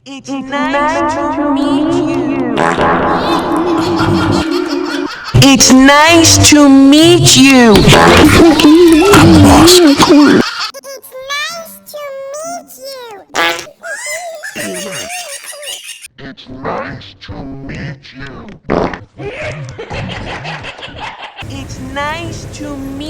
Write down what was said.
It's nice to meet you. It's nice to meet you. I'm lost. It's nice to meet you. It's nice to meet you. It's nice to meet